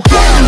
go.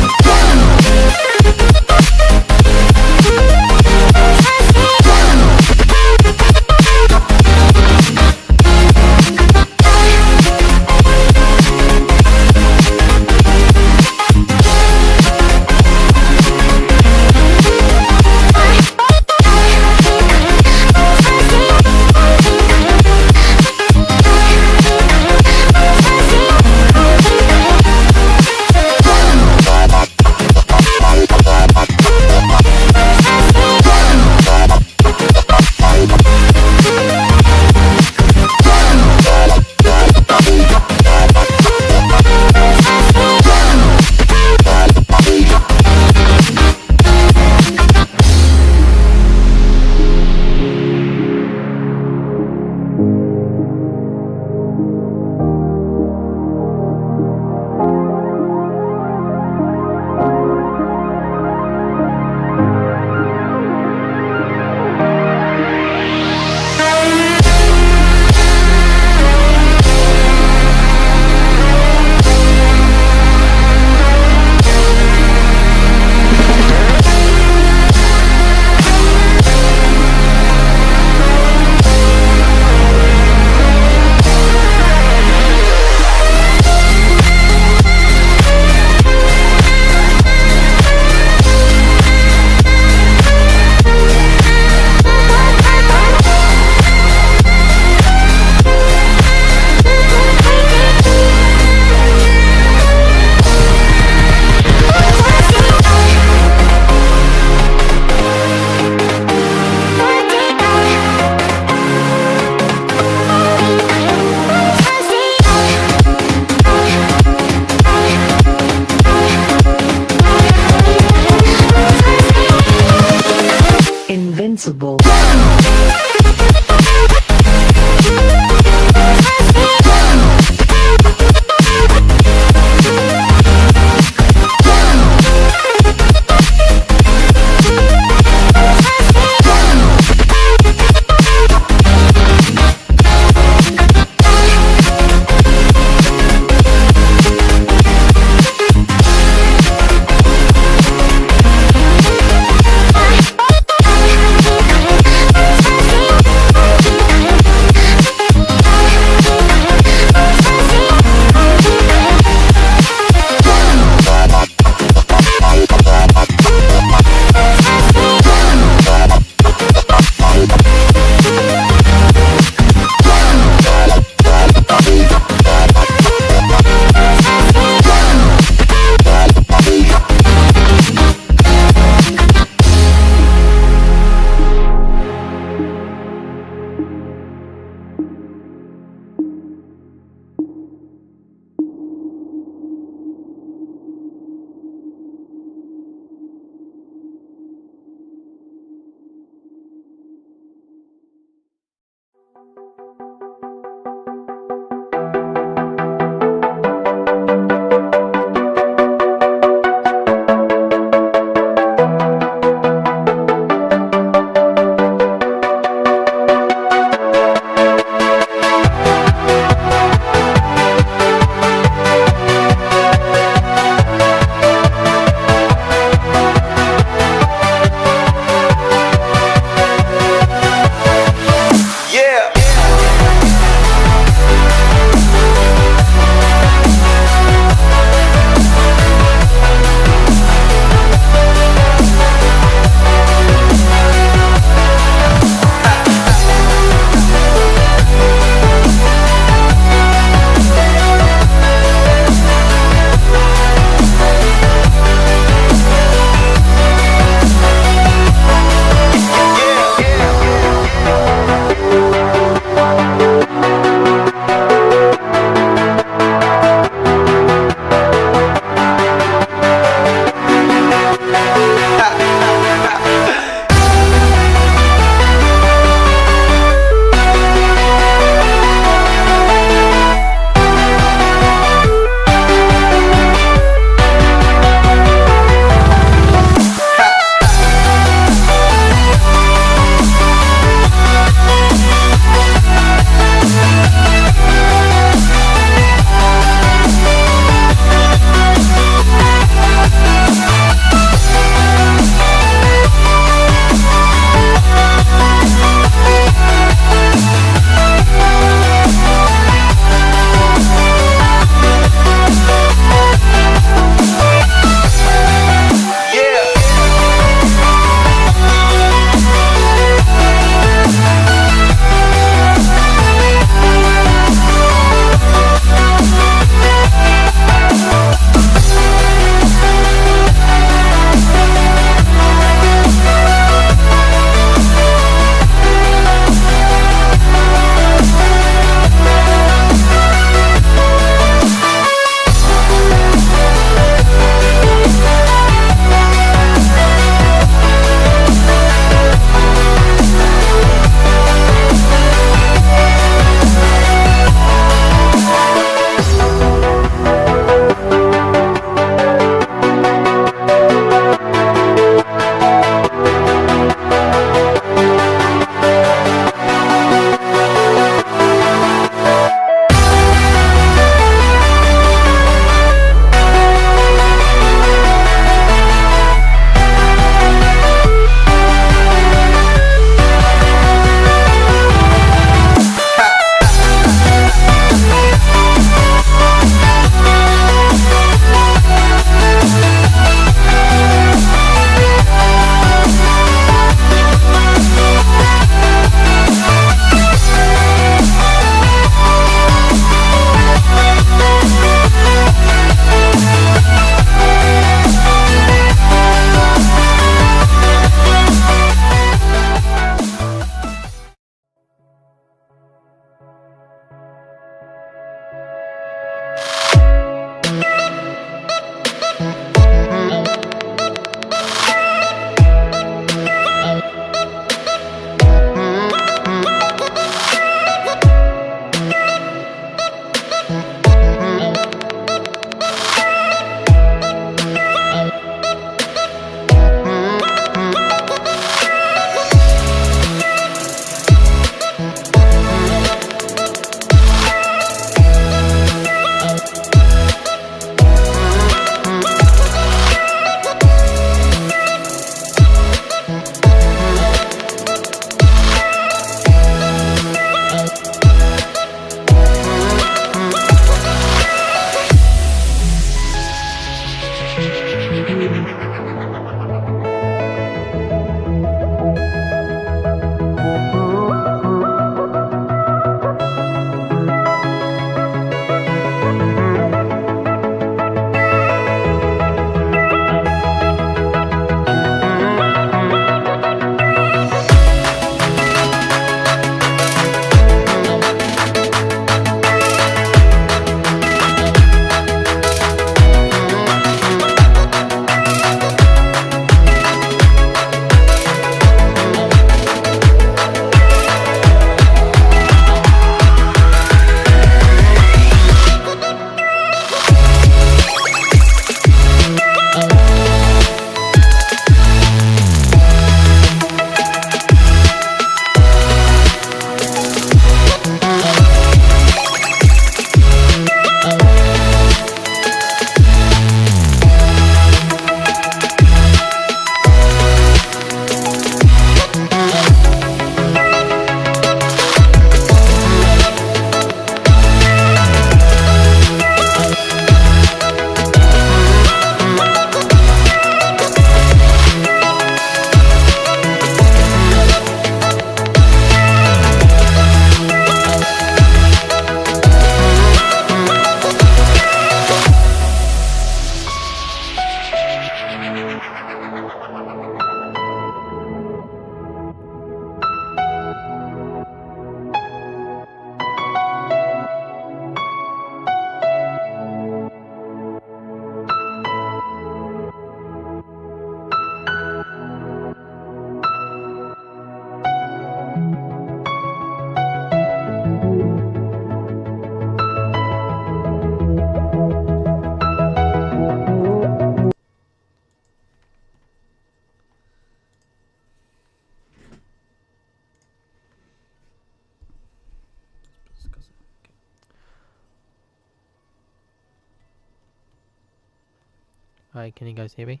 Hi, can you guys hear me?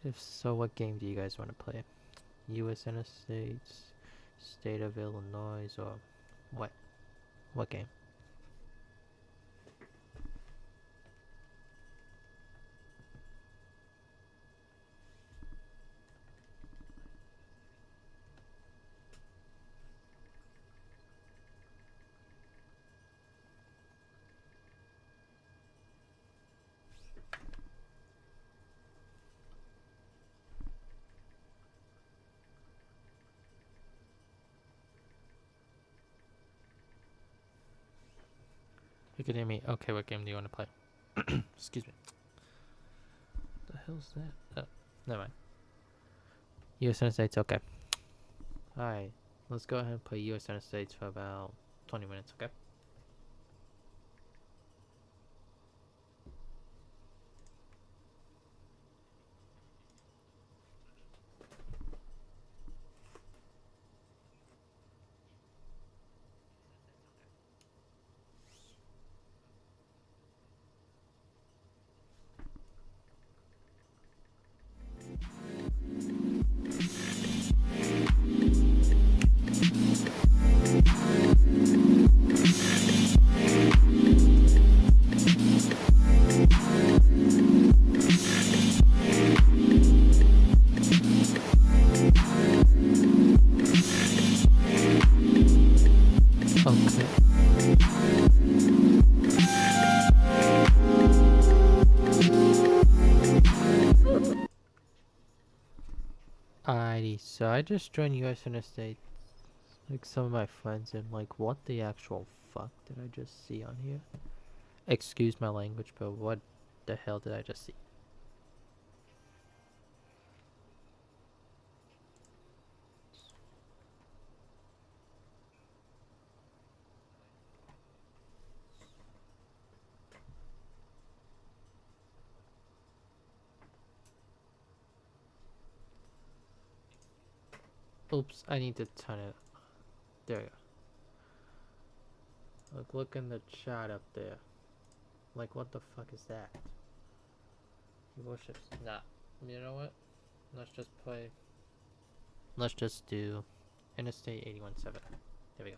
If so, what game do you guys want to play? U.S. United States, State of Illinois, or what? What game? You can hear me. Okay, what game do you want to play? Excuse me. What the hell's that? Oh, never mind. U.S. United States, okay. Alright, let's go ahead and play U.S. United States for about 20 minutes, okay? Alrighty, so I just joined U.S. United States, like some of my friends, and like, what the actual fuck did I just see on here? Excuse my language, but what the hell did I just see? Oops, I need to turn it. There you go. Look in the chat up there. Like, what the fuck is that? He worships. Nah. You know what? Let's just play. Let's just do Interstate 81-7. There we go.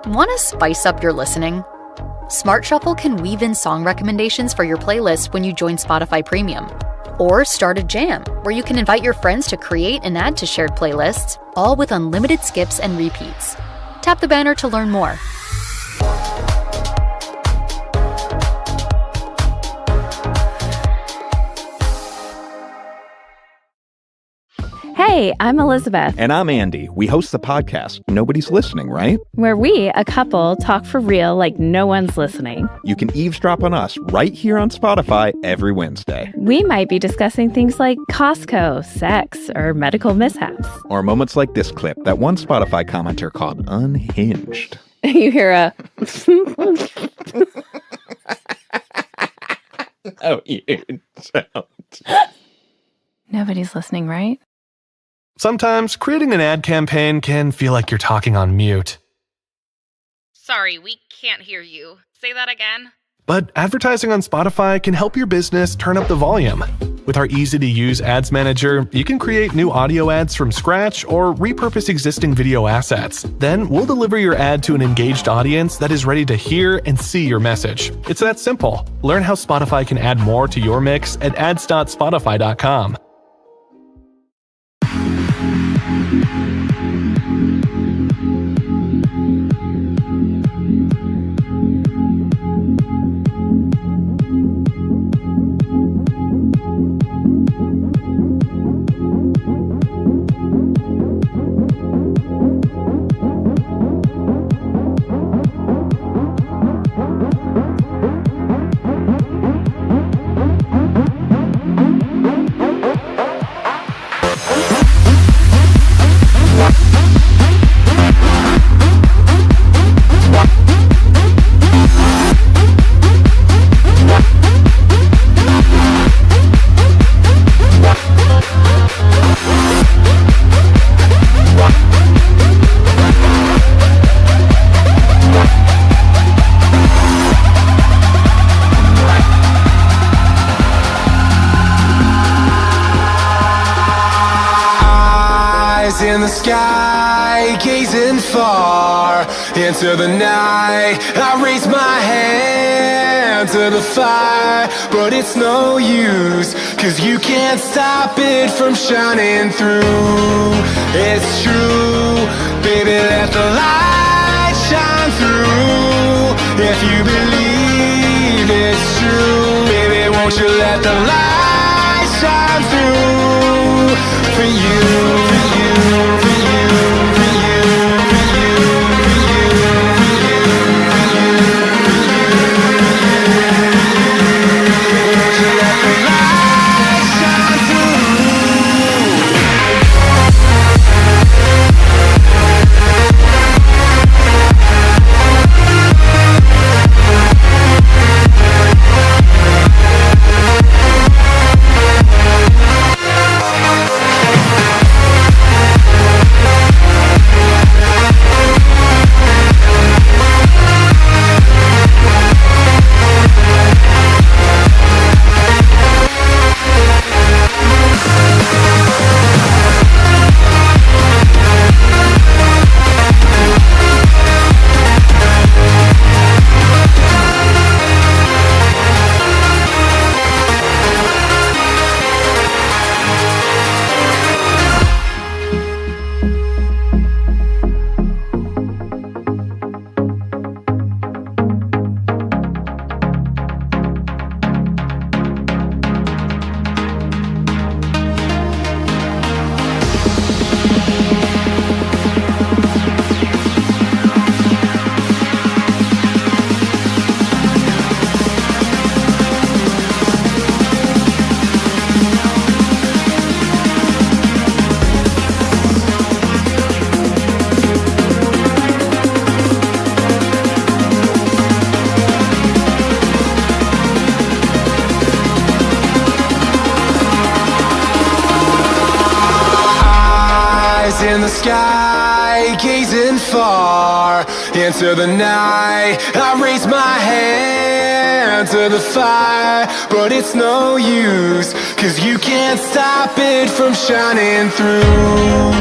Want to spice up your listening? Smart Shuffle can weave in song recommendations for your playlist when you join Spotify Premium. Or start a jam, where you can invite your friends to create and add to shared playlists, all with unlimited skips and repeats. Tap the banner to learn more. Hey, I'm Elizabeth. And I'm Andy. We host the podcast, Nobody's Listening, right? Where we, a couple, talk for real like no one's listening. You can eavesdrop on us right here on Spotify every Wednesday. We might be discussing things like Costco, sex, or medical mishaps. Or moments like this clip that one Spotify commenter called unhinged. You hear a... Oh, you don't. Nobody's listening, right? Sometimes creating an ad campaign can feel like you're talking on mute. Sorry, we can't hear you. Say that again. But advertising on Spotify can help your business turn up the volume. With our easy-to-use ads manager, you can create new audio ads from scratch or repurpose existing video assets. Then we'll deliver your ad to an engaged audience that is ready to hear and see your message. It's that simple. Learn how Spotify can add more to your mix at ads.spotify.com. In the sky, gazing far into the night, I raise my hand to the fire, but it's no use, 'cause you can't stop it from shining through. It's true, baby, let the light shine through. If you believe it's true, baby, won't you let the light shine through for you. sky, gazing far into the night. I raise my hand to the fire, but it's no use, 'cause you can't stop it from shining through.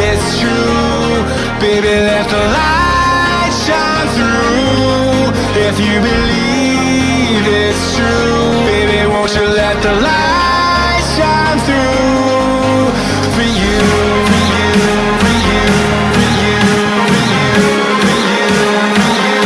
It's true, baby, let the light shine through. If you believe it's true, baby, won't you let the light shine through for you, for you, for you, for you, for you, for you, for you,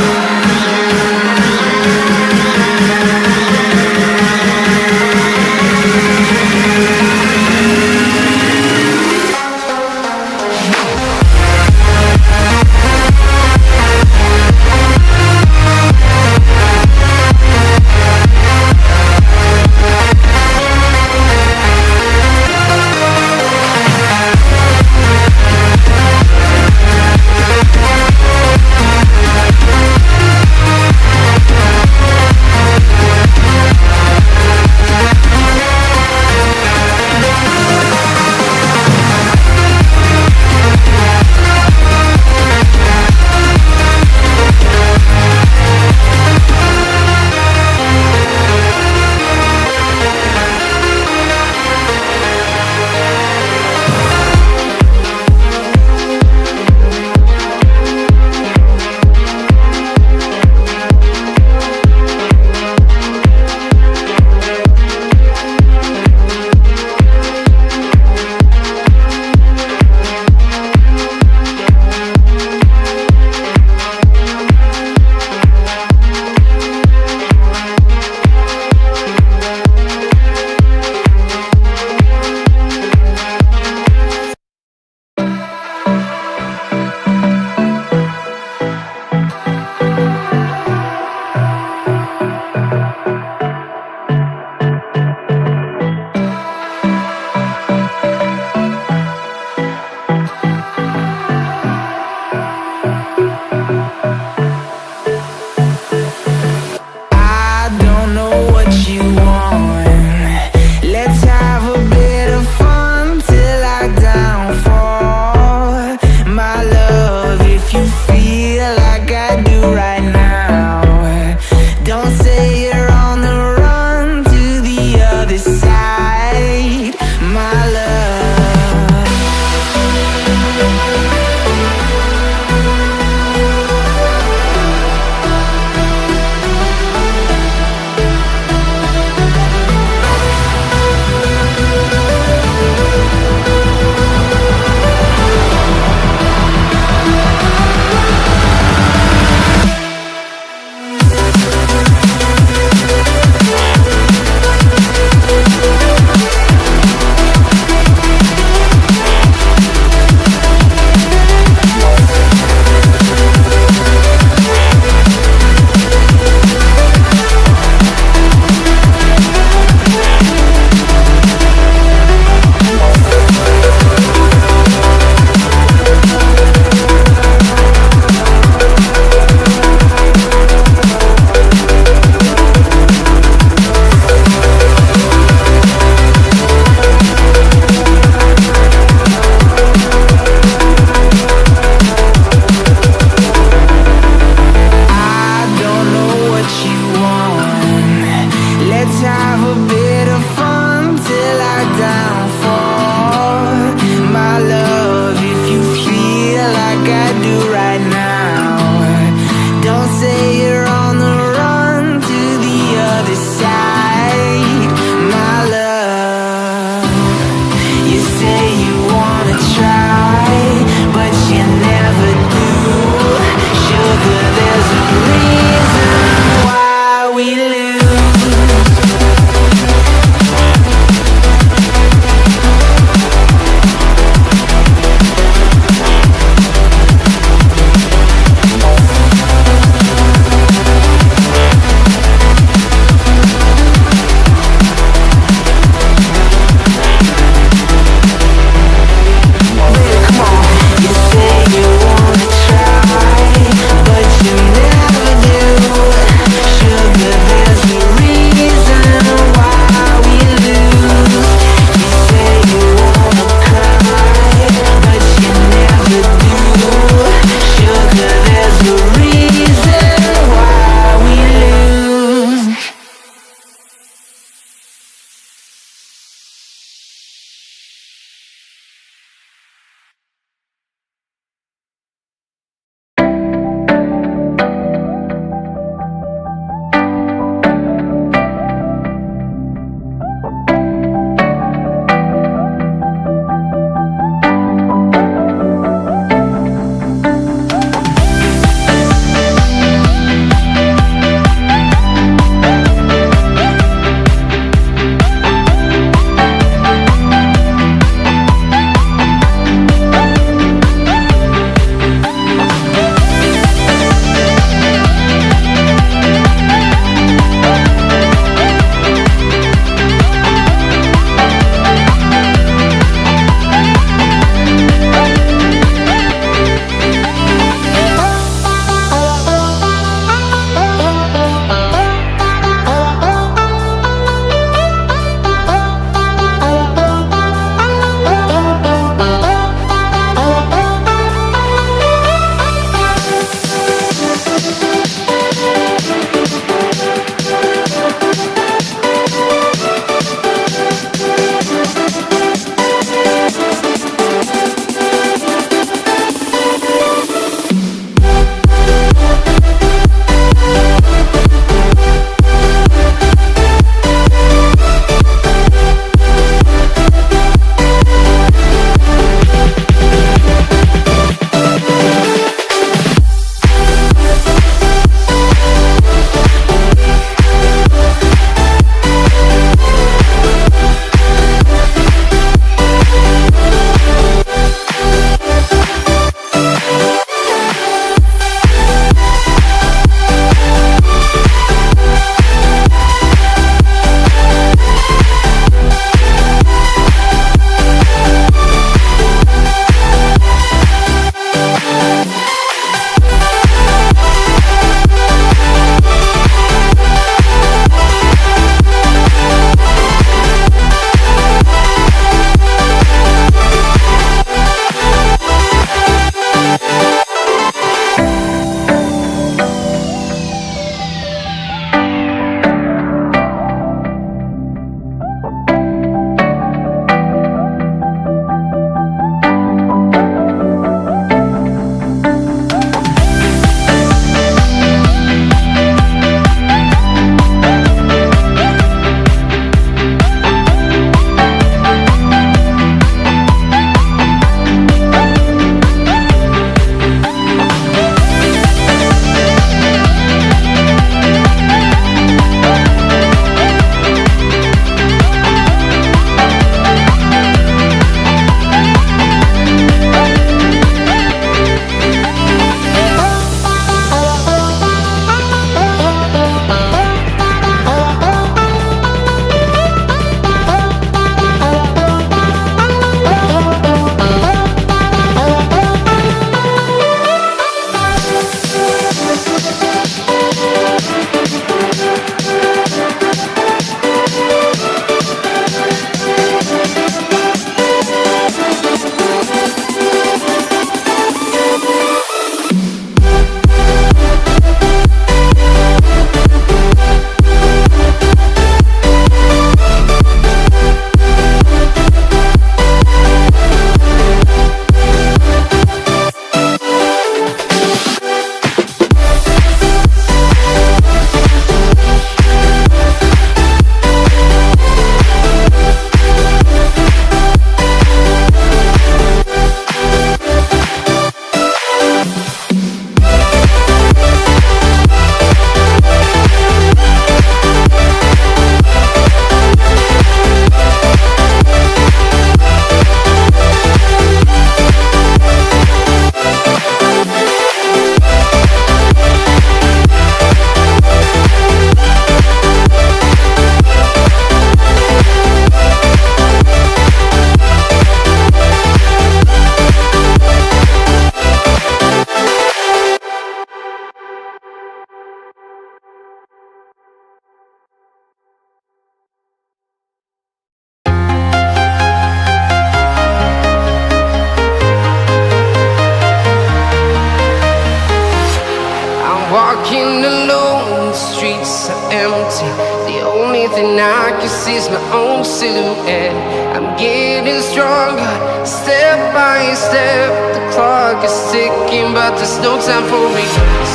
walking alone, the streets are empty. The only thing I can see is my own silhouette. I'm getting stronger, step by step. The clock is ticking, but there's no time for regrets.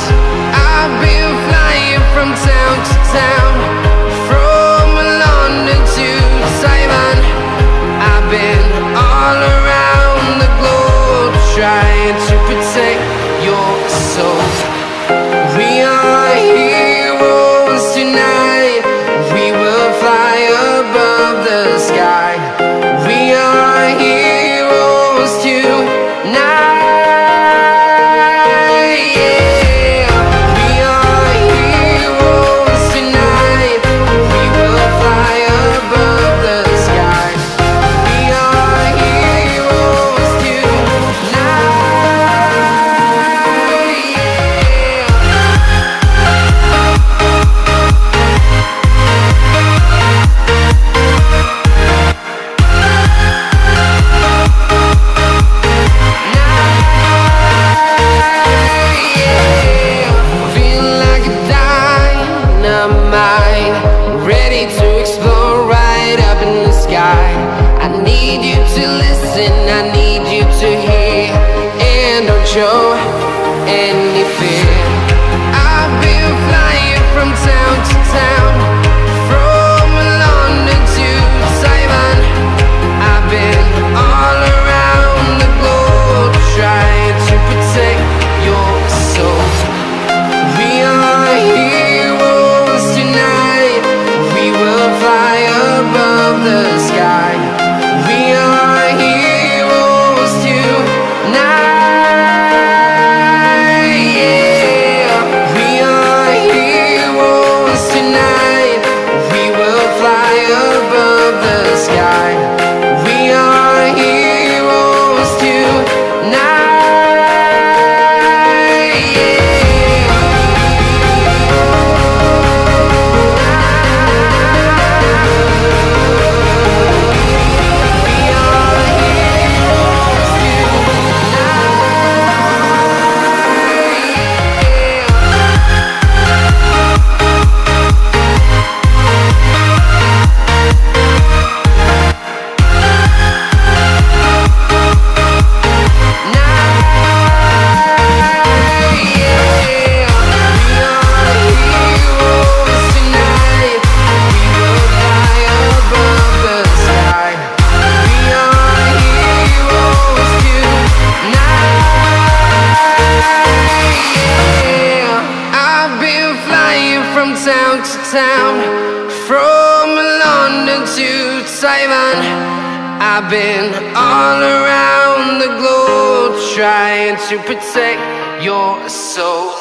I've been flying from town to town, from London to Taiwan. I've been all around the globe, trying to protect your soul. We are heroes tonight. We will fly above the sky. We are heroes tonight. Yeah. We are heroes tonight. We will fly above the sky. We are heroes tonight. Feel like a dynamite, ready to explode right up in the sky. I need you to listen, I need you to hear, and don't show any fear. I've been flying from town to town, from London to Taiwan. I've been all around the globe, trying to protect your soul. We are heroes tonight. We will fly above the sky. We are heroes tonight. Yeah. We are heroes tonight. We will fly above the sky. We are heroes tonight. I've been flying from town to town, from London to Taiwan. I've been all around the globe, trying to protect your soul.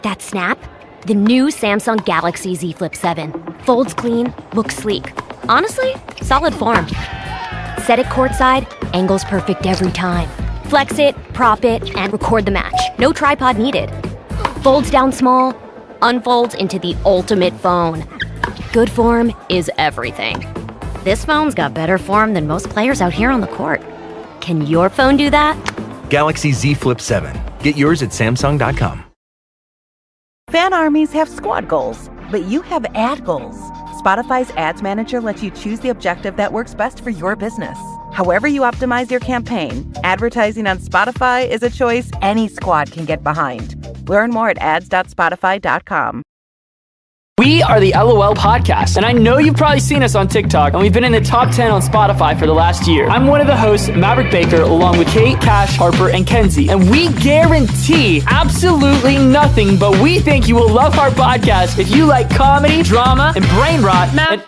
That snap? The new Samsung Galaxy Z Flip 7. Folds clean, looks sleek. Honestly, solid form. Set it courtside, angles perfect every time. Flex it, prop it, and record the match. No tripod needed. Folds down small, unfolds into the ultimate phone. Good form is everything. This phone's got better form than most players out here on the court. Can your phone do that? Galaxy Z Flip 7. Get yours at Samsung.com. Fan armies have squad goals, but you have ad goals. Spotify's Ads Manager lets you choose the objective that works best for your business. However you optimize your campaign, advertising on Spotify is a choice any squad can get behind. Learn more at ads.spotify.com. We are the LOL Podcast, and I know you've probably seen us on TikTok, and we've been in the top 10 on Spotify for the last year. I'm one of the hosts, Maverick Baker, along with Kate, Cash, Harper, and Kenzie, and we guarantee absolutely nothing, but we think you will love our podcast if you like comedy, drama, and brain rot. Matt,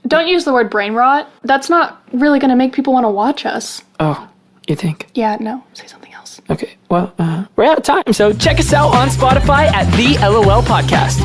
don't use the word brain rot. That's not really going to make people want to watch us. Oh, you think? Yeah, no, say something else. Okay, well, we're out of time, so check us out on Spotify at the LOL Podcast.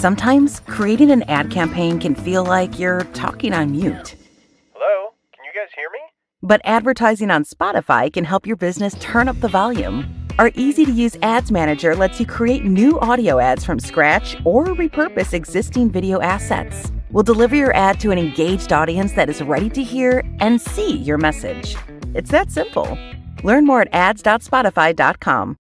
Sometimes creating an ad campaign can feel like you're talking on mute. Hello? Can you guys hear me? But advertising on Spotify can help your business turn up the volume. Our easy-to-use ads manager lets you create new audio ads from scratch or repurpose existing video assets. We'll deliver your ad to an engaged audience that is ready to hear and see your message. It's that simple. Learn more at ads.spotify.com.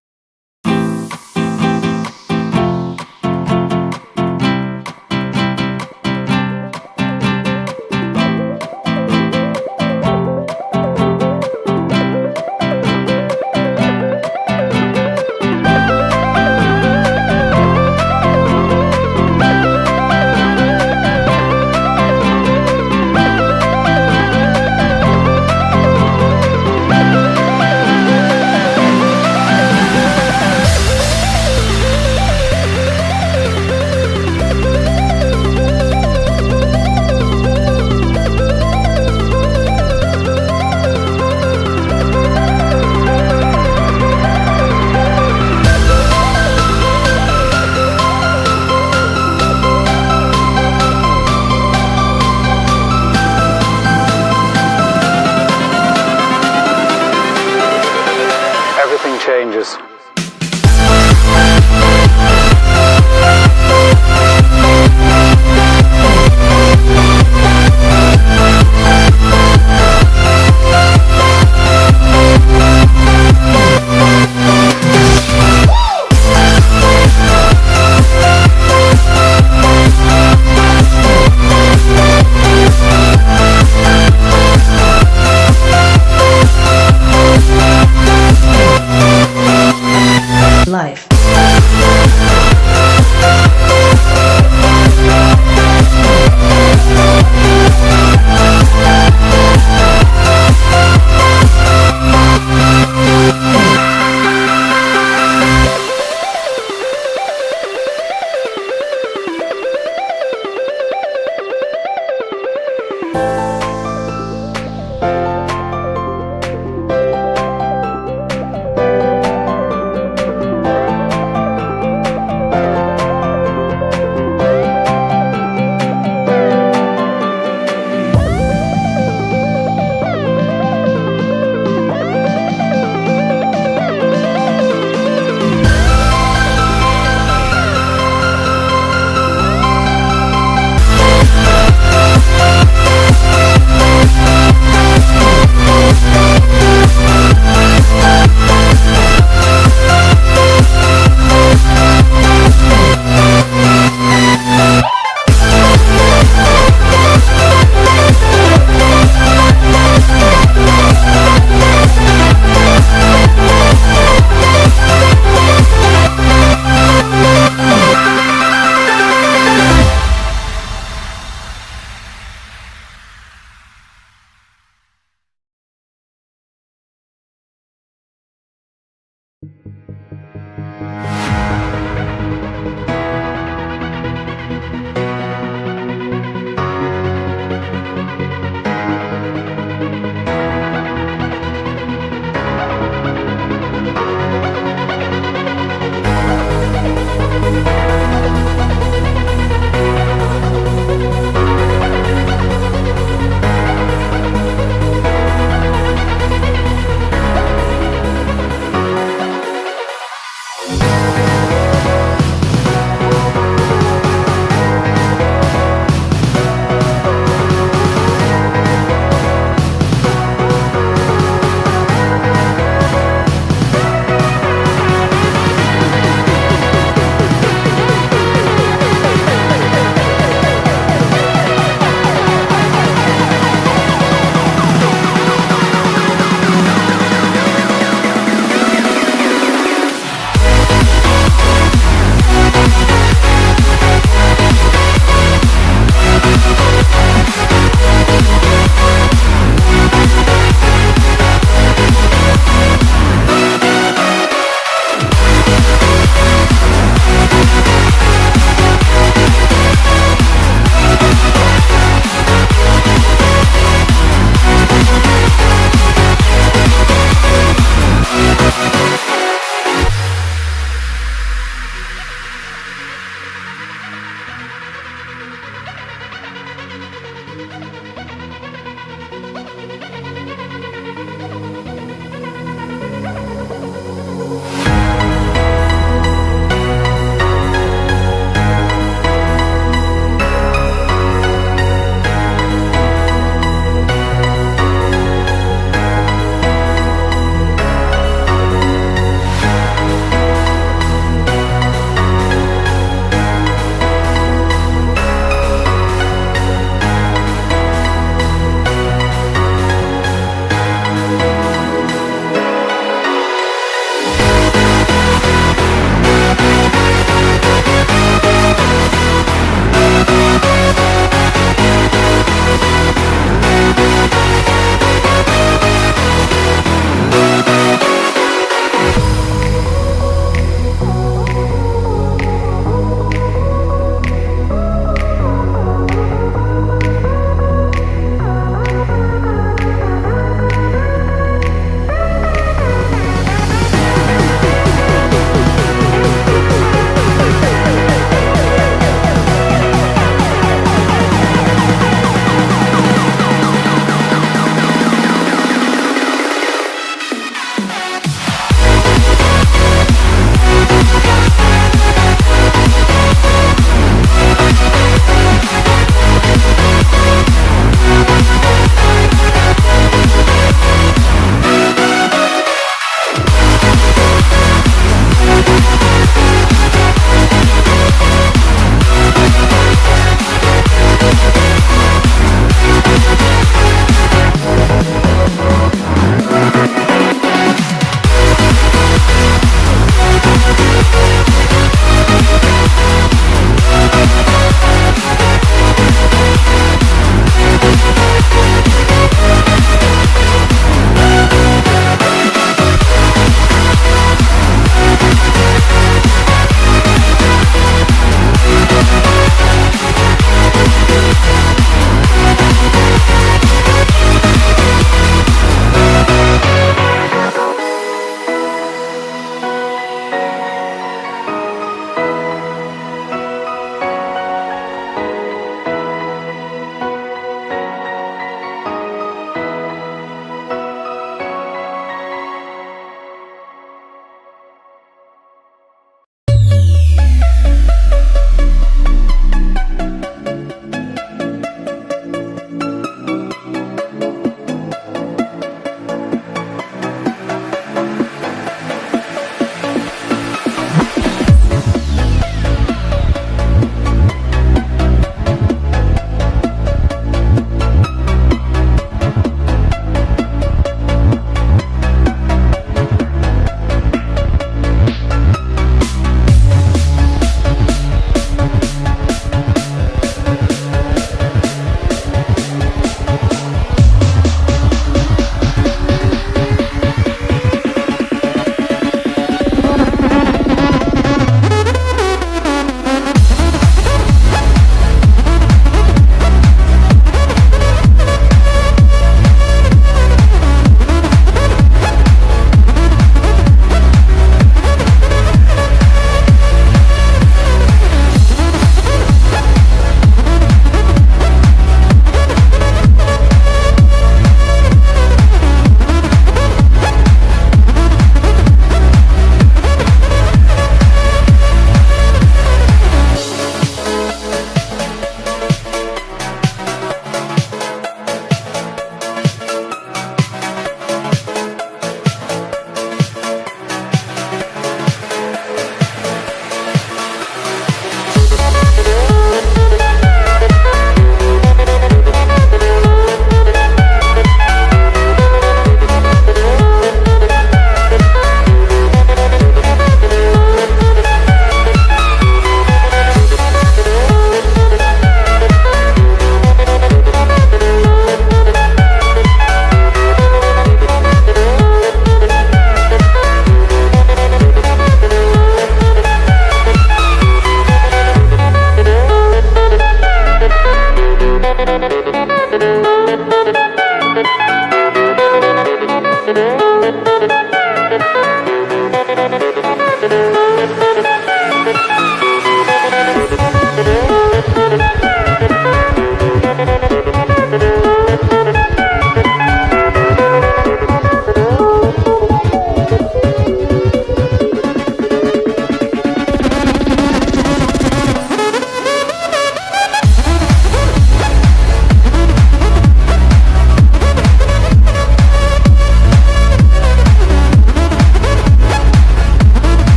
Everything changes.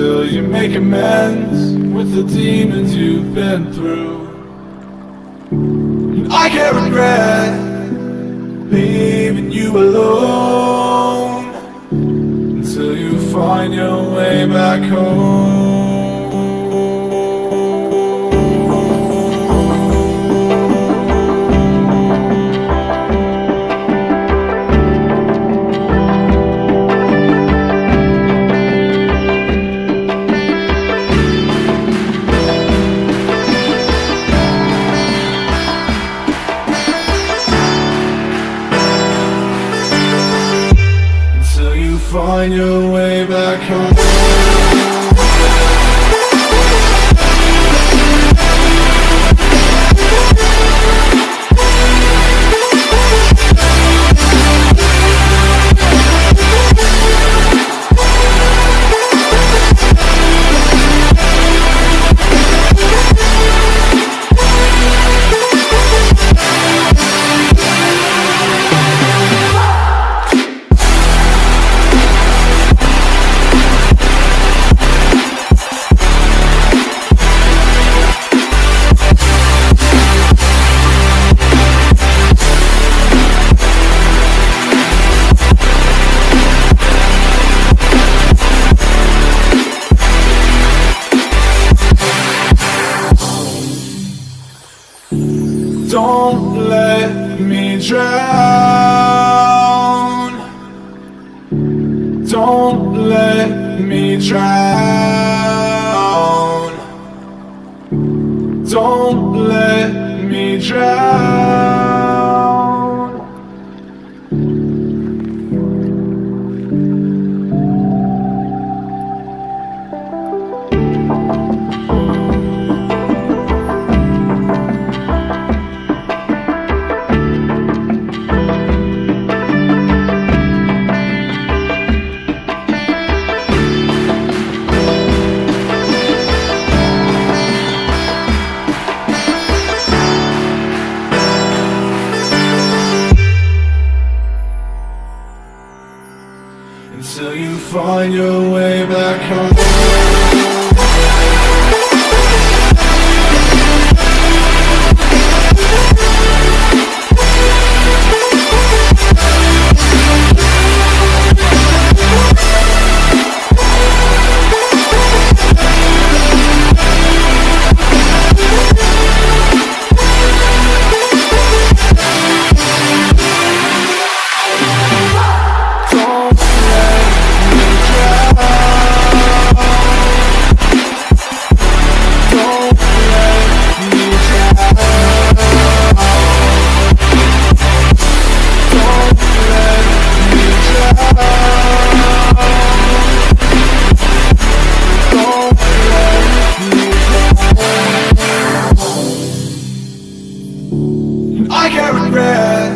until you make amends with the demons you've been through. And I can't regret leaving you alone until you find your way back home. Find your way back home. Don't let me drown. Don't let me drown. Don't let me drown. Until you find your way back home. I can't regret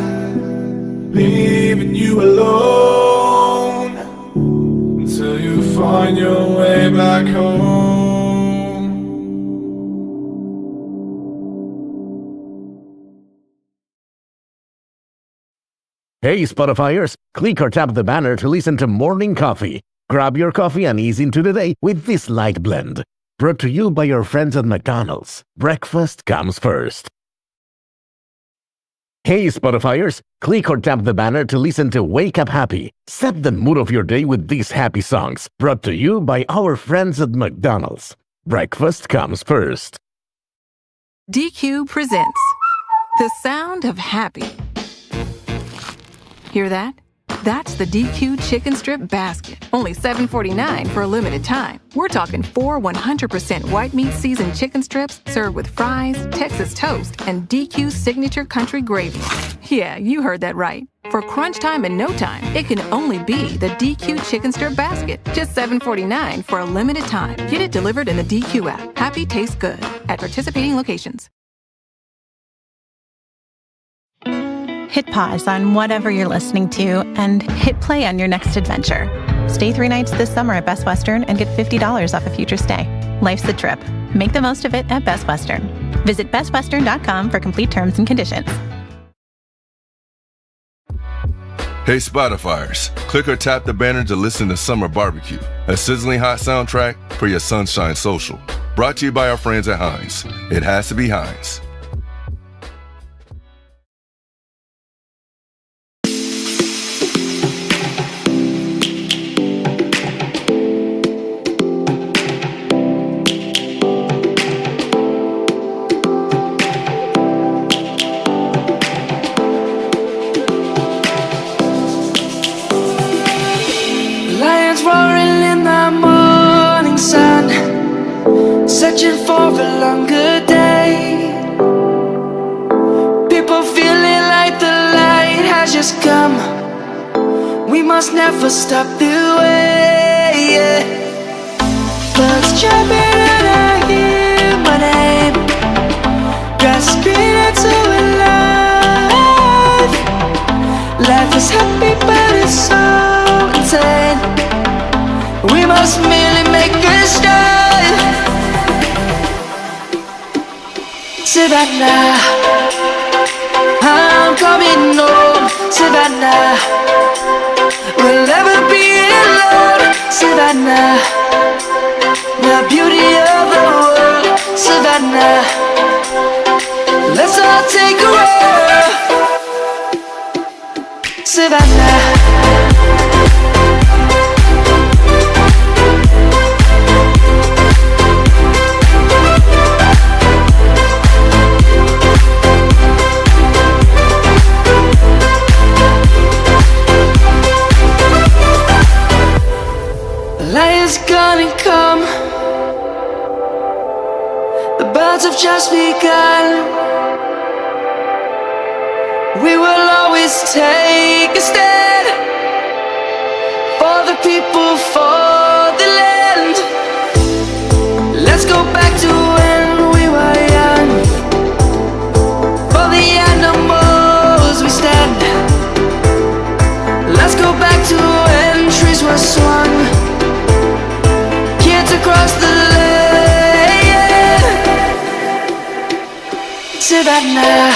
leaving you alone until you find your way back home. Hey Spotifyers, click or tap the banner to listen to Morning Coffee. Grab your coffee and ease into the day with this light blend. Brought to you by your friends at McDonald's. Breakfast comes first. Hey Spotifyers, click or tap the banner to listen to Wake Up Happy. Set the mood of your day with these happy songs. Brought to you by our friends at McDonald's. Breakfast comes first. DQ presents The Sound of Happy. Hear that? That's the DQ chicken strip basket. Only $7.49 for a limited time. We're talking 4 100% white meat seasoned chicken strips served with fries, Texas toast, and DQ signature country gravy. Yeah, you heard that right. For crunch time and no time, it can only be the DQ chicken strip basket. Just $7.49 for a limited time. Get it delivered in the DQ app. Happy tastes good at participating locations. Hit pause on whatever you're listening to and hit play on your next adventure. Stay 3 nights this summer at Best Western and get $50 off a future stay. Life's a trip. Make the most of it at Best Western. Visit bestwestern.com for complete terms and conditions. Hey Spotifyers, click or tap the banner to listen to Summer Barbecue, a sizzling hot soundtrack for your Sunshine Social. Brought to you by our friends at Heinz. It has to be Heinz. Lions roaring in the morning sun, searching for a longer day. People feeling like the light has just come. We must never stop the way. Birds chirping and I hear my name. Grass green and so alive. Life is happy but it's so insane. We must merely make a start. Savannah, I'm coming home. Savannah, we'll never be alone. Savannah, the beauty of the world. Savannah, let's all take a walk. Savannah. Lion's gonna come. The birds have just begun. We will always take a stand for the people, for the land. Let's go back to when we were young. For the animals we stand. Let's go back to when trees were swung. Across the land. Savannah,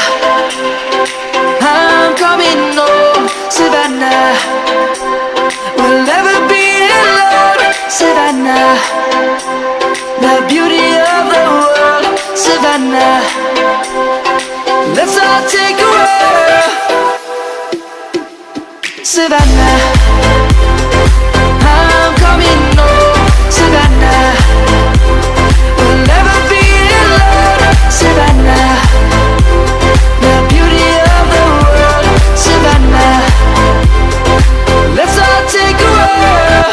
I'm coming home. Savannah, we'll never be alone. Savannah, the beauty of the world. Savannah, let's all take a walk. Savannah, I'm coming home. Savannah, we'll never be alone. Savannah, the beauty of the world. Savannah, let's all take a walk.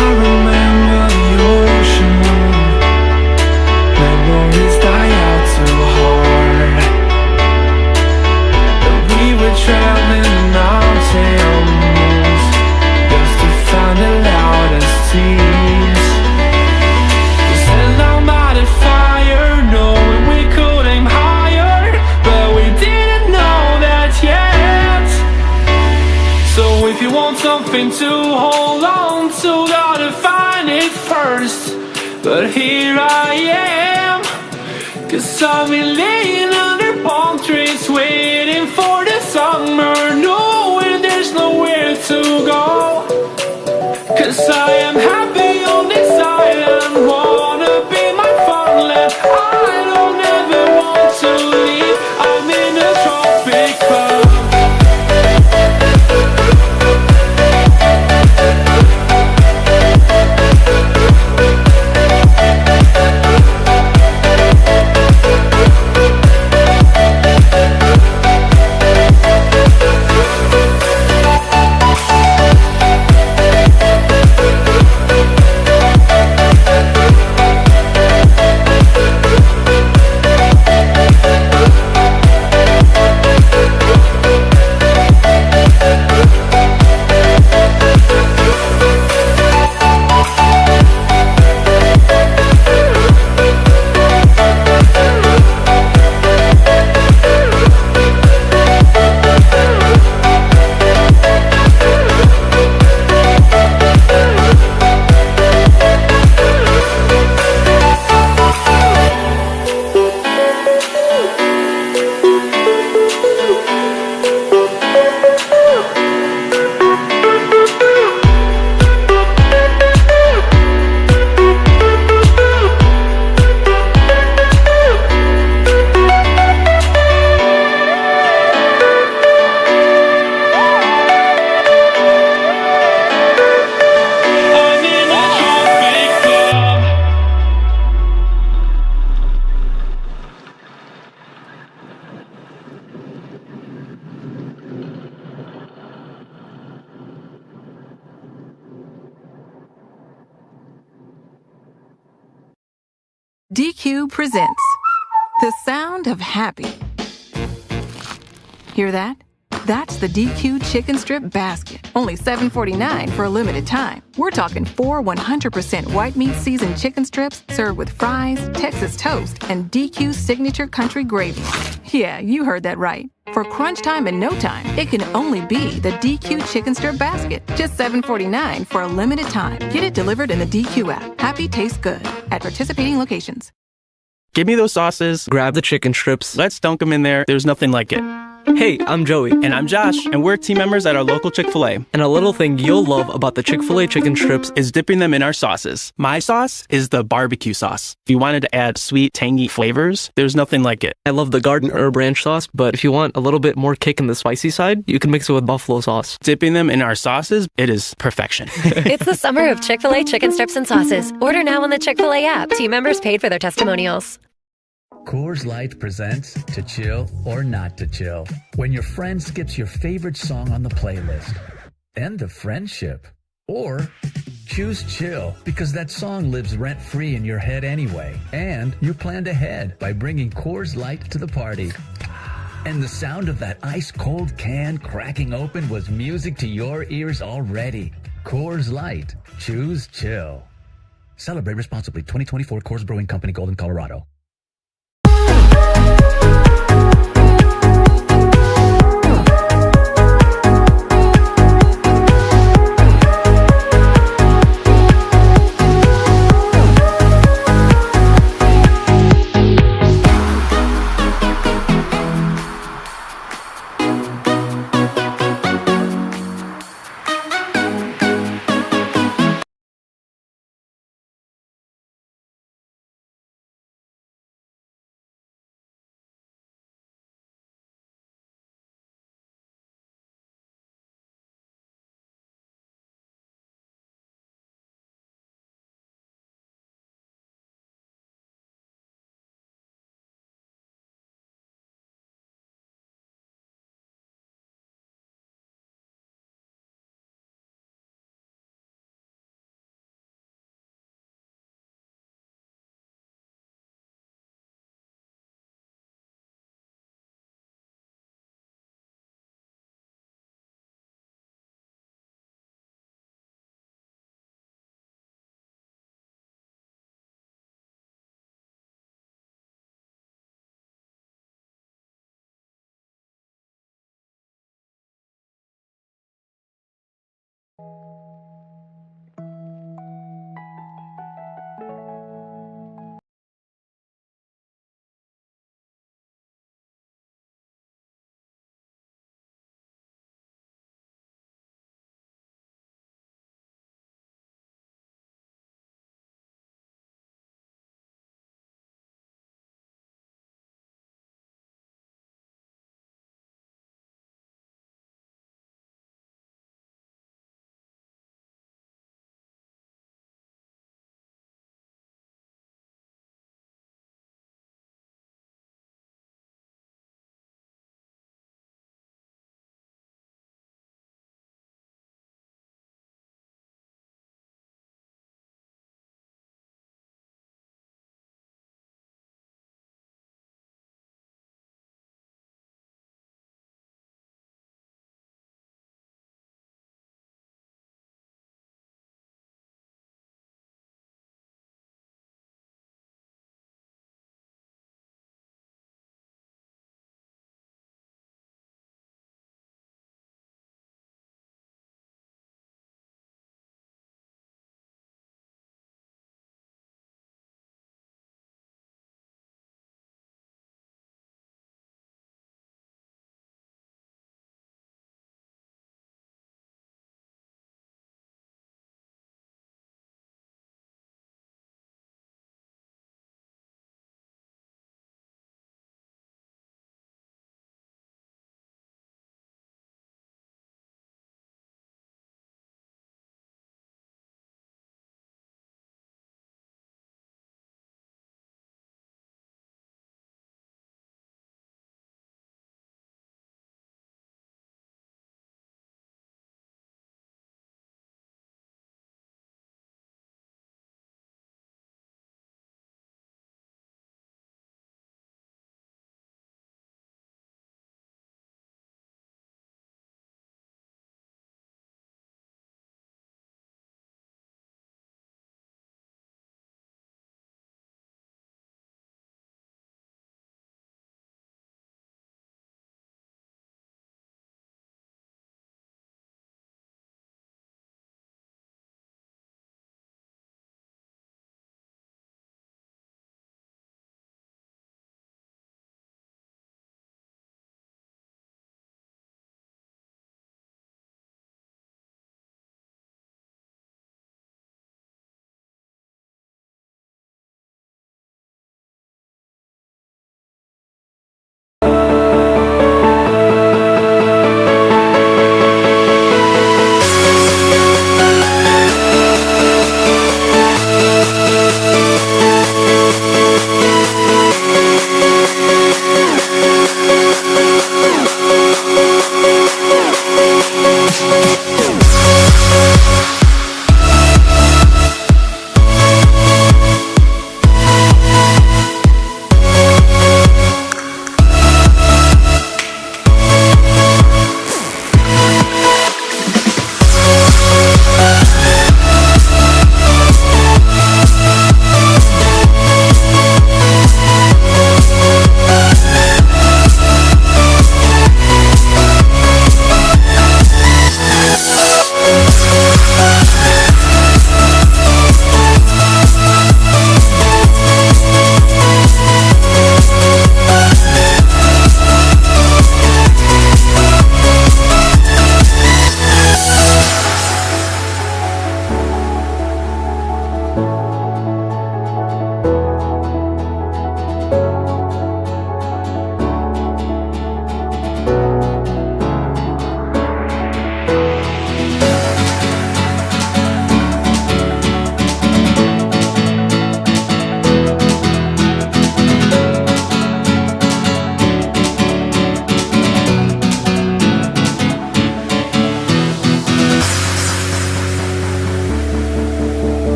remember the ocean. Memories die out too hard. And we were traveling the mountains just to find the loudest tears. We set our mind at fire, knowing we could aim higher, but we didn't know that yet. So if you want something to hold on to, gotta find it first. But here I am, 'cause I've been laying under palm trees, waiting for the summer, knowing there's nowhere to go. 'Cause I am happy on this island, wanna be my farmland. I don't ever want to leave, I'm in a tropic club. DQ presents The Sound of Happy. Hear that? That's the DQ chicken strip basket. Only $7.49 for a limited time. We're talking 4 100% white meat seasoned chicken strips served with fries, Texas toast, and DQ signature country gravy. Yeah, you heard that right. For crunch time and no time, it can only be the DQ chicken strip basket. Just $7.49 for a limited time. Get it delivered in the DQ app. Happy tastes good at participating locations. Give me those sauces, grab the chicken strips, let's dunk them in there. There's nothing like it. Hey, I'm Joey. And I'm Josh, and we're team members at our local Chick-fil-A. And a little thing you'll love about the Chick-fil-A chicken strips is dipping them in our sauces. My sauce is the barbecue sauce. If you wanted to add sweet, tangy flavors, there's nothing like it. I love the garden herb ranch sauce, but if you want a little bit more kick in the spicy side, you can mix it with buffalo sauce. Dipping them in our sauces, it is perfection. It's the summer of Chick-fil-A chicken strips and sauces. Order now on the Chick-fil-A app. Team members paid for their testimonials. Coors Light presents To Chill or Not to Chill. When your friend skips your favorite song on the playlist. End the friendship. Or choose chill because that song lives rent-free in your head anyway. And you planned ahead by bringing Coors Light to the party. And the sound of that ice-cold can cracking open was music to your ears already. Coors Light. Choose chill. Celebrate responsibly. 2024 Coors Brewing Company, Golden, Colorado.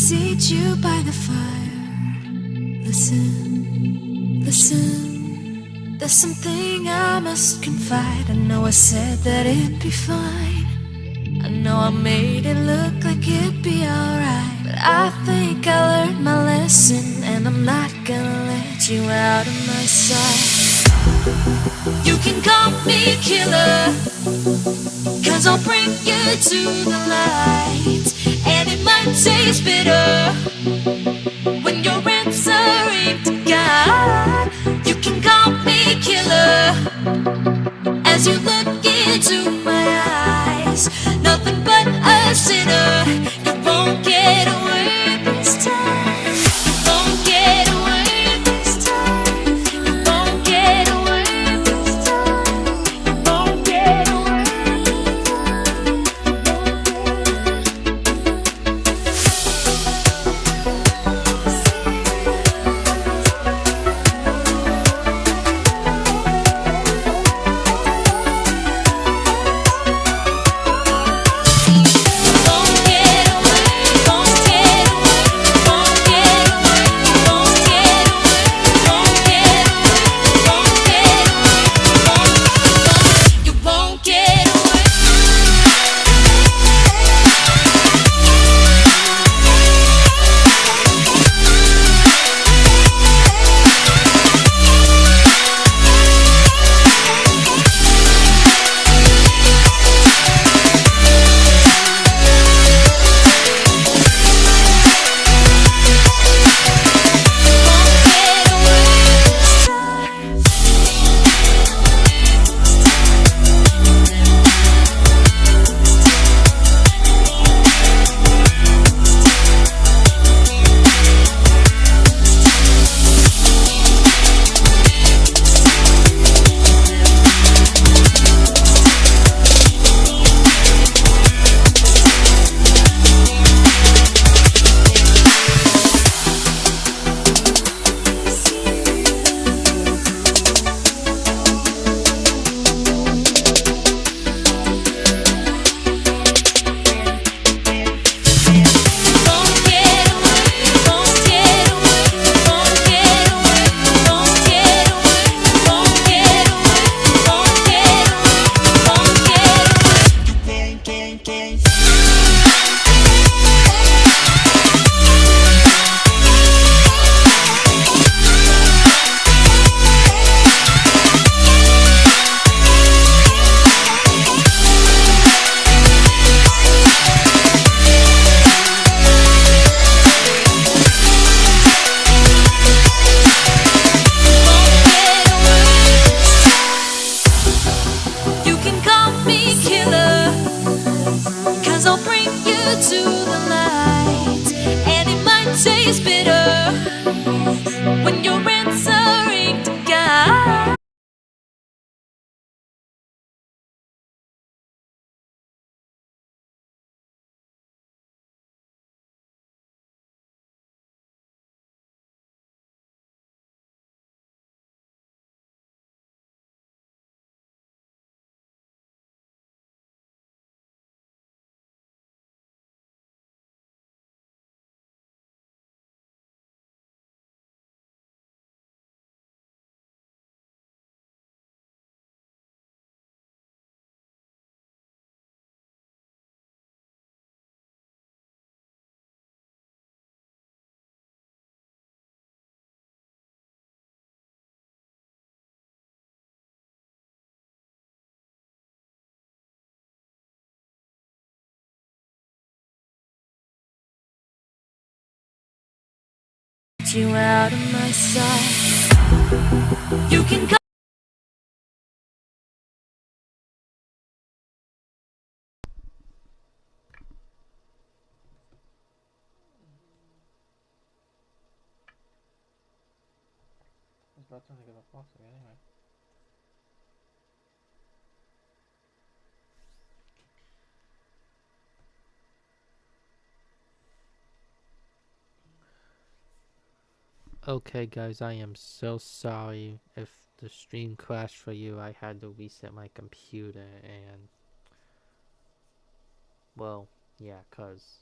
seat you by the fire. Listen, listen. There's something I must confide. I know I said that it'd be fine. I know I made it look like it'd be alright, but I think I learned my lesson, and I'm not gonna let you out of my sight. You can call me killer, 'cause I'll bring you to the light. And it might taste bitter when you're answering to God. You can call me killer as you look into my eyes. Nothing but a sinner. You won't get away this time. You won't get away this time. You won't get away this time. You won't get away. When you're answering to God. You out of my sight. You can go. I was about to get a box again anyway. Okay guys, I am so sorry if the stream crashed for you. I had to reset my computer and, well, yeah, cause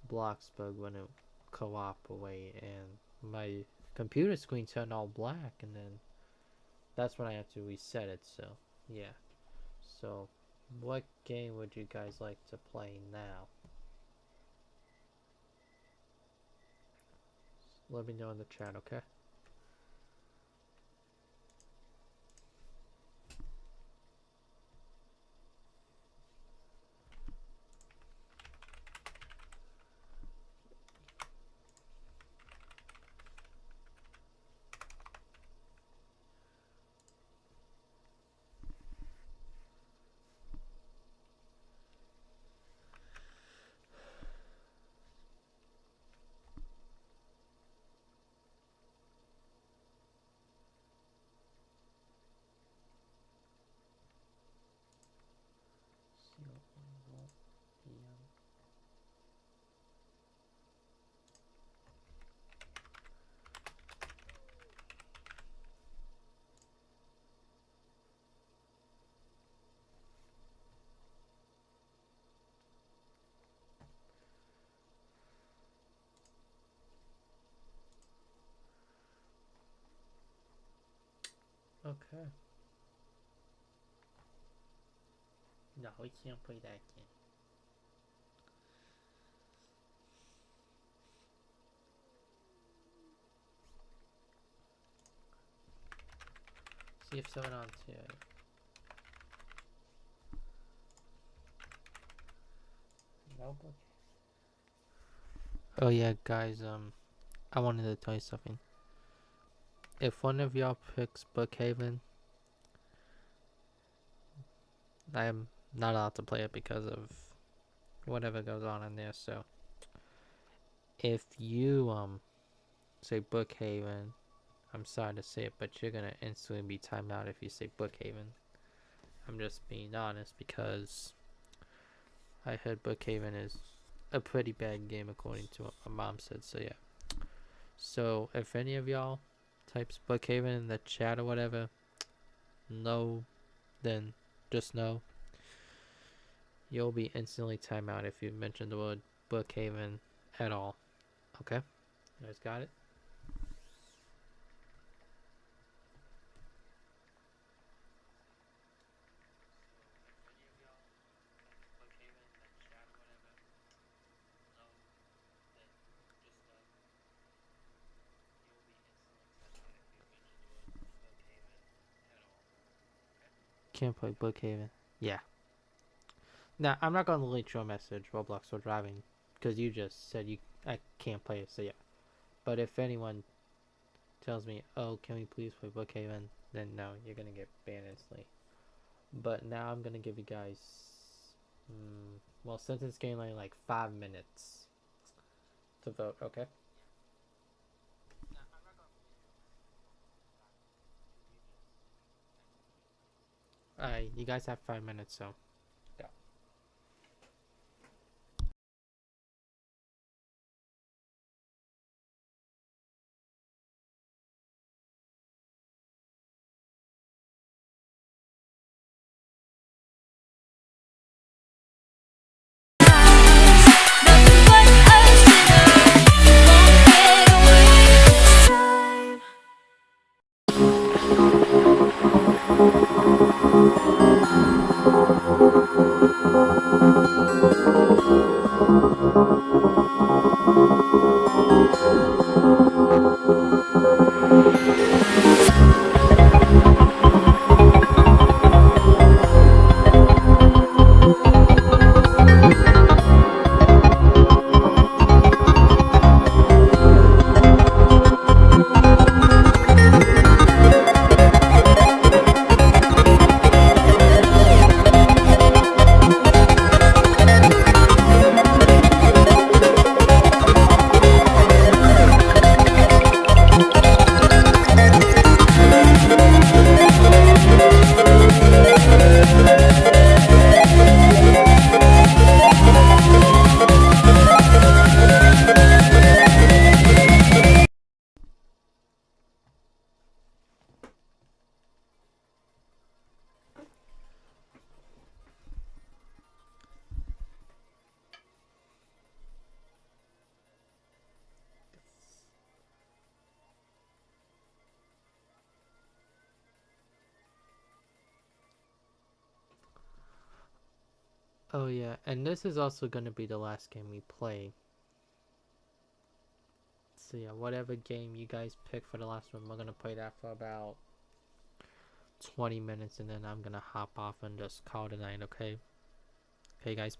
Bloxburg wouldn't cooperate, and my computer screen turned all black, and then that's when I had to reset it. So yeah. So what game would you guys like to play now? Let me know in the chat, okay? Okay. No, we can't play that game. See if someone on to Nope. Okay. Oh yeah, guys. I wanted to tell you something. If one of y'all picks Brookhaven, I am not allowed to play it because of whatever goes on in there. So if you say Brookhaven, I'm sorry to say it, but you're gonna instantly be timed out if you say Brookhaven. I'm just being honest because I heard Brookhaven is a pretty bad game according to what my mom said. So yeah. So if any of y'all types Brookhaven in the chat or whatever, no, then just know you'll be instantly timed out if you mention the word Brookhaven at all. Okay? You guys got it? Can't play Brookhaven. Yeah. Now, I'm not going to delete your message, Roblox or driving, because you just said I can't play it, so yeah. But if anyone tells me, oh, can we please play Brookhaven, then no, you're going to get banned instantly. But now I'm going to give you guys, well, since it's getting like 5 minutes to vote, okay? Alright, you guys have 5 minutes, so go. Oh yeah, and this is also gonna be the last game we play. So yeah, whatever game you guys pick for the last one, we're gonna play that for about 20 minutes, and then I'm gonna hop off and just call it a night. Okay? Okay, guys.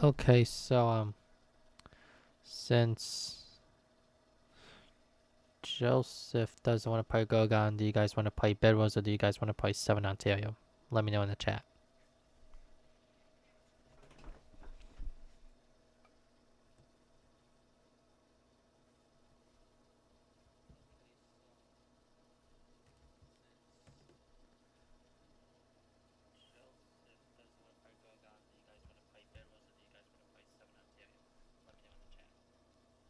Okay, so since Joseph doesn't want to play Gogon, do you guys want to play Bedwars or do you guys want to play 7 Ontario? Let me know in the chat.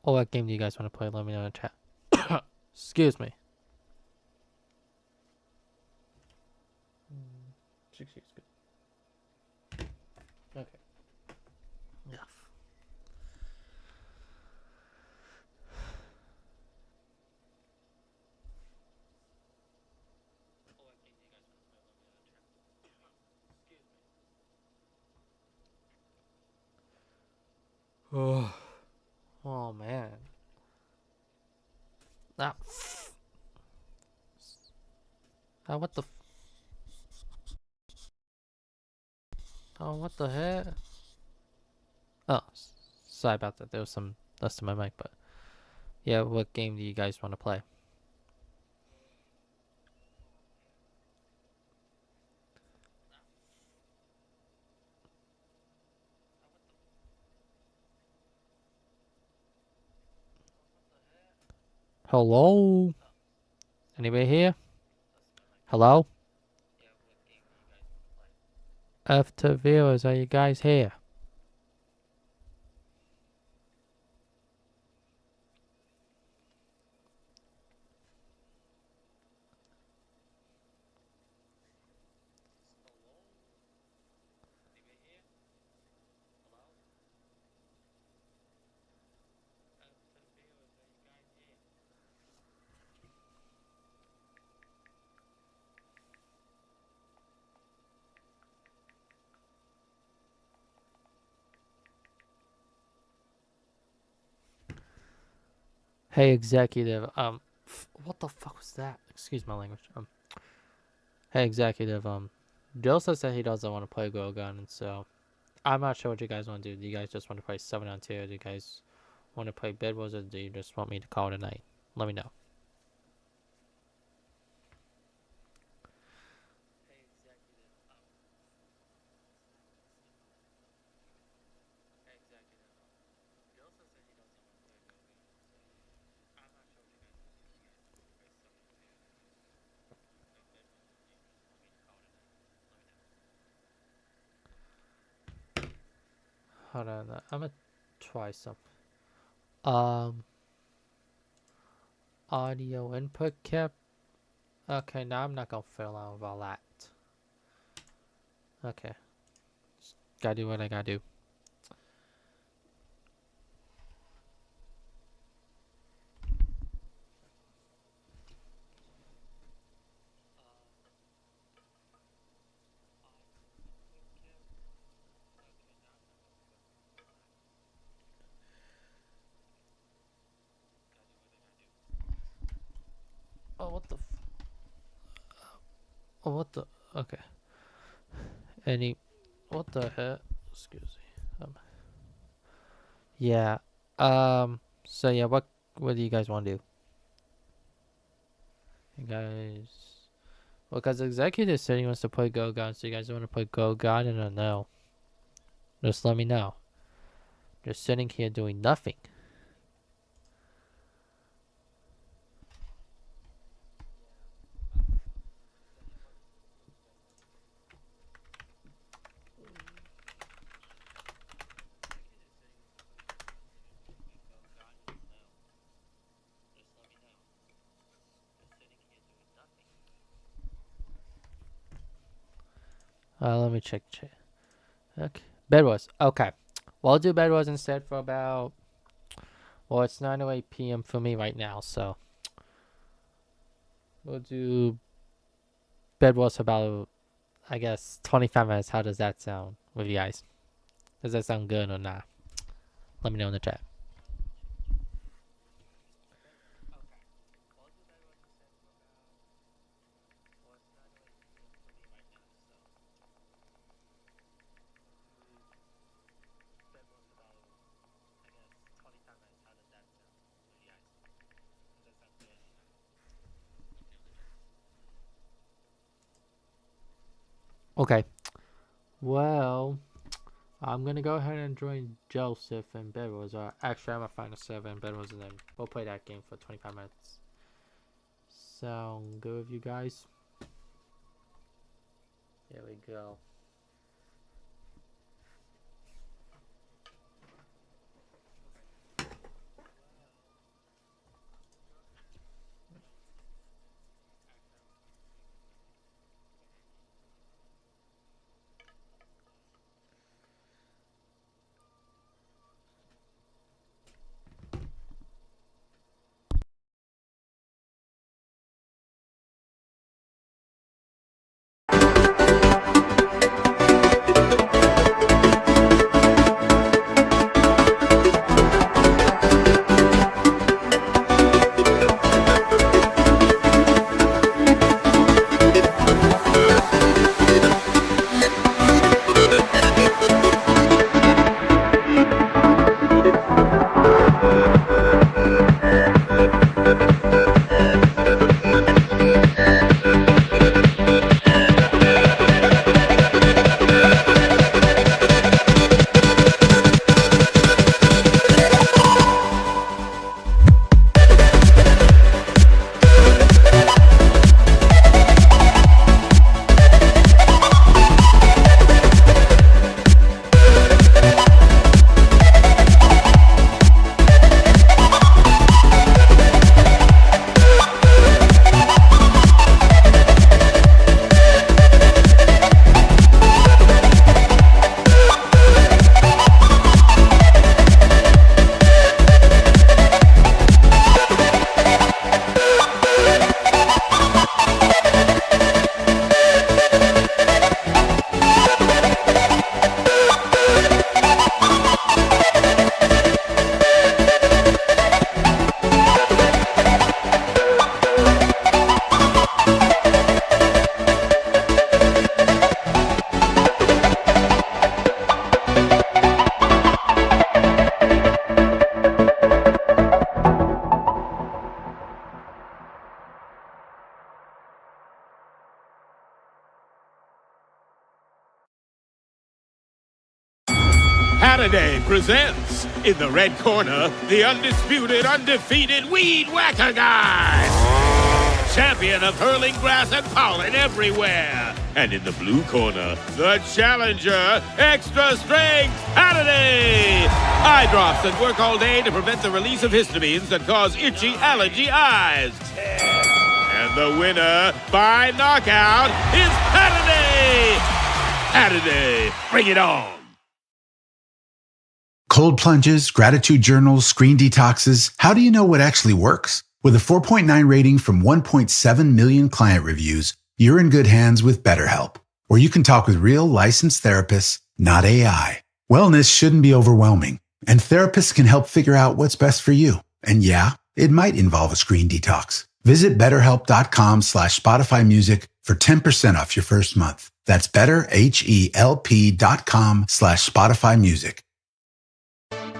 Or what game do you guys want to play? Let me know in the chat. Excuse me. 60 is good. Okay. Yeah. Oh, oh man. Ah. What the? Oh, what the heck? Oh, sorry about that. There was some dust in my mic, but yeah. What game do you guys want to play? Hello? Anybody here? Hello? After viewers, are you guys here? Hey, executive. What the fuck was that? Excuse my language. Hey, executive. Joe says that he doesn't want to play Go Gun, and so I'm not sure what you guys want to do. Do you guys just want to play 7 on 2? Do you guys want to play Bed Wars, or do you just want me to call it a night? Let me know. Hold on, I'm gonna try some. Audio input cap. Okay, now I'm not gonna fill out with all that. Okay, just gotta do what I gotta do. Oh, what the? Oh, what the? Okay. What the heck? Excuse me. Yeah. So yeah, what do you guys want to do? You guys. Well, because the executive said he wants to play Go God, so you guys want to play Go God? And I don't know. Just let me know. Just sitting here doing nothing. Let me check. Okay. Bed Wars. Okay. Well, I'll do Bed Wars instead for about... Well, it's 9:08 p.m. for me right now, so... We'll do Bed Wars about, I guess, 25 minutes. How does that sound with you guys? Does that sound good or not? Let me know in the chat. Okay. Well, I'm gonna go ahead and join Joseph and Bed Wars. Actually, I'm gonna find a server in Bed Wars, and then we'll play that game for 25 minutes. Sound good with you guys? There we go. Holiday presents, in the red corner, the undisputed, undefeated Weed Whacker Guy! Champion of hurling grass and pollen everywhere! And in the blue corner, the challenger, extra strength Holiday! Eye drops that work all day to prevent the release of histamines that cause itchy allergy eyes. And the winner, by knockout, is Holiday! Holiday, bring it on! Cold plunges, gratitude journals, screen detoxes. How do you know what actually works? With a 4.9 rating from 1.7 million client reviews, you're in good hands with BetterHelp, where you can talk with real licensed therapists, not AI. Wellness shouldn't be overwhelming, and therapists can help figure out what's best for you. And yeah, it might involve a screen detox. Visit betterhelp.com/Spotify Music for 10% off your first month. That's betterhelp.com/Spotify Music.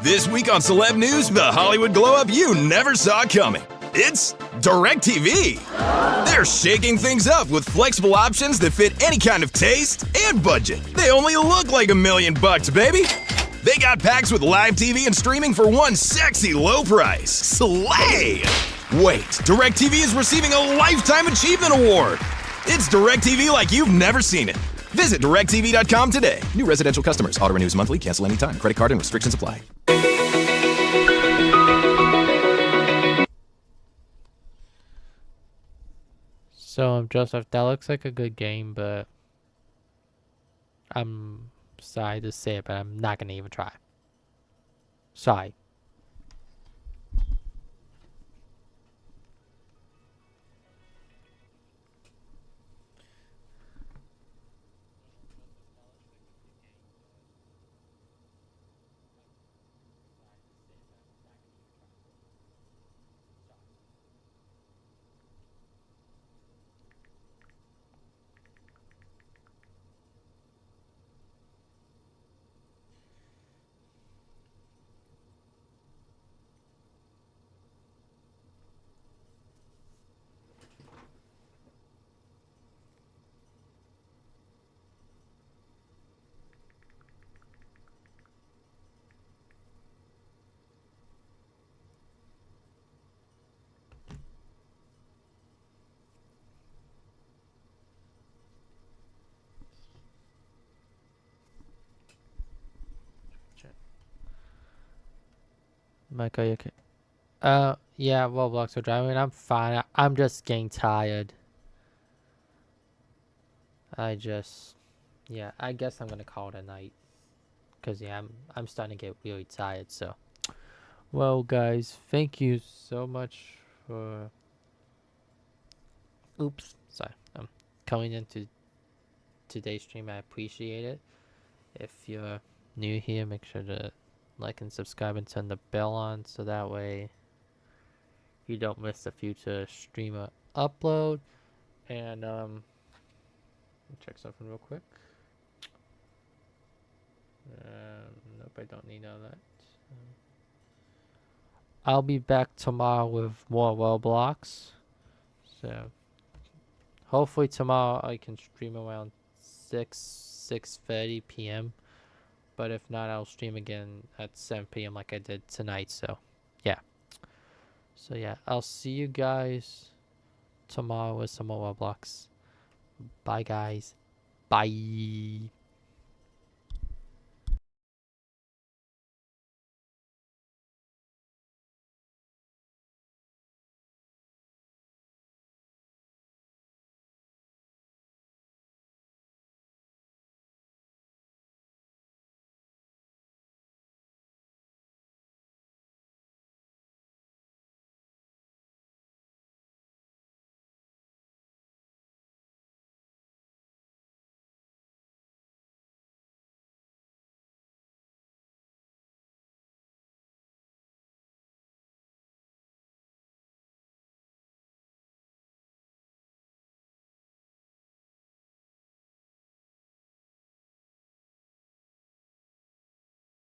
This week on Celeb News, the Hollywood glow-up you never saw coming. It's DirecTV. They're shaking things up with flexible options that fit any kind of taste and budget. They only look like $1 million, baby. They got packs with live TV and streaming for one sexy low price. Slay! Wait, DirecTV is receiving a Lifetime Achievement Award. It's DirecTV like you've never seen it. Visit DirecTV.com today. New residential customers. Auto renews monthly. Cancel anytime. Credit card and restrictions apply. So, Joseph, that looks like a good game, but I'm sorry to say it, but I'm not going to even try. Sorry. Mike, are you okay? Yeah, Roblox are driving. I'm fine. I'm just getting tired. Yeah, I guess I'm gonna call it a night. Cause yeah, I'm starting to get really tired. So, well, guys, thank you so much for. Oops, sorry. Coming into today's stream. I appreciate it. If you're new here, make sure to like and subscribe and turn the bell on so that way you don't miss a future streamer upload. And check something real quick. Nope, I don't need all that. I'll be back tomorrow with more Roblox. So hopefully tomorrow I can stream around 6:30 p.m. But if not, I'll stream again at 7 p.m. like I did tonight. So yeah. So yeah, I'll see you guys tomorrow with some more Roblox. Bye guys. Bye.